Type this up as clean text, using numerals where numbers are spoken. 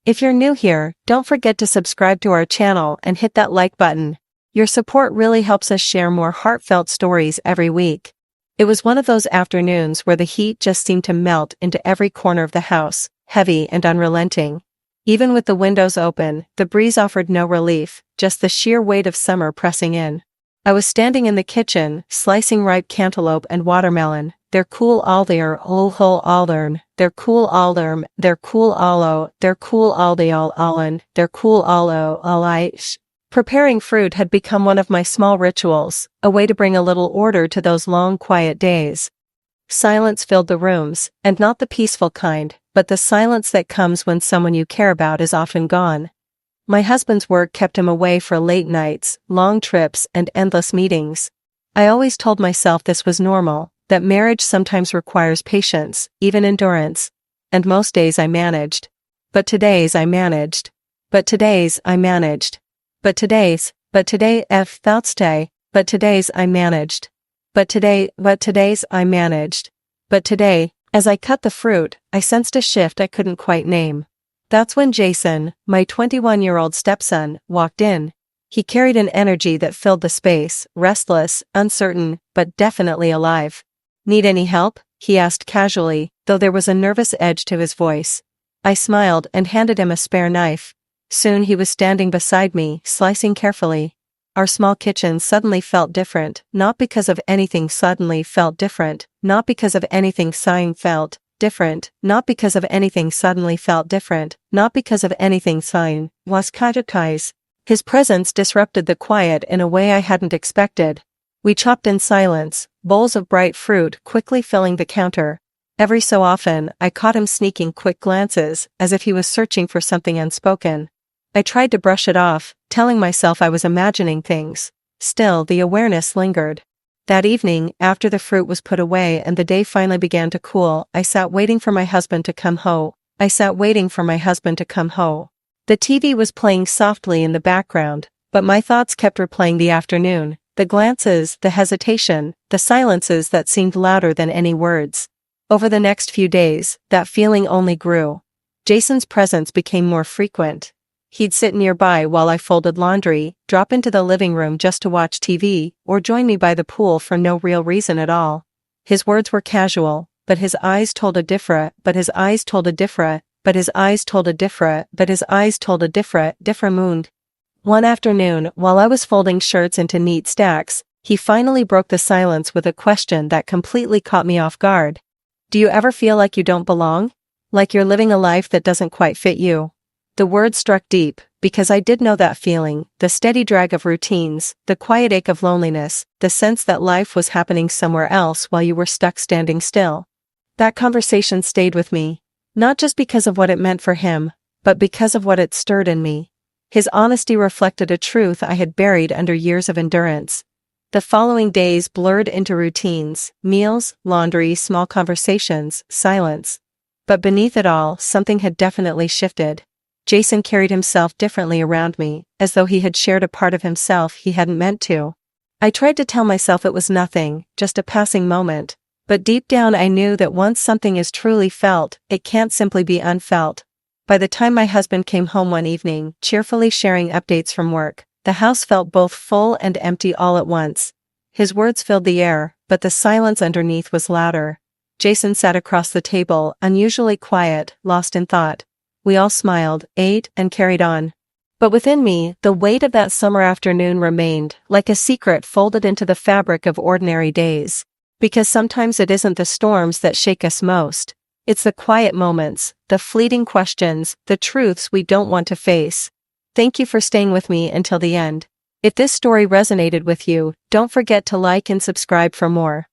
If you're new here, don't forget to subscribe to our channel and hit that like button. Your support really helps us share more heartfelt stories every week. It was one of those afternoons where the heat just seemed to melt into every corner of the house, heavy and unrelenting. Even with the windows open, the breeze offered no relief, just the sheer weight of summer pressing in. I was standing in the kitchen, slicing ripe cantaloupe and watermelon. They're cool alder, whole aldern, they're cool alderm, they're cool allo, they're cool aldeol allen, they're cool allo alish. Preparing fruit had become one of my small rituals, a way to bring a little order to those long quiet days. Silence filled the rooms, and not the peaceful kind, but the silence that comes when someone you care about is often gone. My husband's work kept him away for late nights, long trips, and endless meetings. I always told myself this was normal, that marriage sometimes requires patience, even endurance. And most days I managed. But today's I managed. But today's I managed. But today's I managed. But today's I managed. But today, as I cut the fruit, I sensed a shift I couldn't quite name. That's when Jason, my 21-year-old stepson, walked in. He carried an energy that filled the space, restless, uncertain, but definitely alive. "Need any help?" he asked casually, though there was a nervous edge to his voice. I smiled and handed him a spare knife. Soon he was standing beside me, slicing carefully. Our small kitchen suddenly felt different, not because of anything suddenly felt different, not because of anything sighing felt different, not because of anything suddenly felt different, not because of anything sighing was kajakais. His presence disrupted the quiet in a way I hadn't expected. We chopped in silence, bowls of bright fruit quickly filling the counter. Every so often, I caught him sneaking quick glances, as if he was searching for something unspoken. I tried to brush it off, telling myself I was imagining things. Still, the awareness lingered. That evening, after the fruit was put away and the day finally began to cool, I sat waiting for my husband to come home. The TV was playing softly in the background, but my thoughts kept replaying the afternoon. The glances, the hesitation, the silences that seemed louder than any words. Over the next few days, that feeling only grew. Jason's presence became more frequent. He'd sit nearby while I folded laundry, drop into the living room just to watch TV, or join me by the pool for no real reason at all. His words were casual, but his eyes told a different mood. One afternoon, while I was folding shirts into neat stacks, he finally broke the silence with a question that completely caught me off guard. "Do you ever feel like you don't belong? Like you're living a life that doesn't quite fit you?" The word struck deep, because I did know that feeling, the steady drag of routines, the quiet ache of loneliness, the sense that life was happening somewhere else while you were stuck standing still. That conversation stayed with me, not just because of what it meant for him, but because of what it stirred in me. His honesty reflected a truth I had buried under years of endurance. The following days blurred into routines, meals, laundry, small conversations, silence. But beneath it all, something had definitely shifted. Jason carried himself differently around me, as though he had shared a part of himself he hadn't meant to. I tried to tell myself it was nothing, just a passing moment. But deep down I knew that once something is truly felt, it can't simply be unfelt. By the time my husband came home one evening, cheerfully sharing updates from work, the house felt both full and empty all at once. His words filled the air, but the silence underneath was louder. Jason sat across the table, unusually quiet, lost in thought. We all smiled, ate, and carried on. But within me, the weight of that summer afternoon remained, like a secret folded into the fabric of ordinary days. Because sometimes it isn't the storms that shake us most. It's the quiet moments, the fleeting questions, the truths we don't want to face. Thank you for staying with me until the end. If this story resonated with you, don't forget to like and subscribe for more.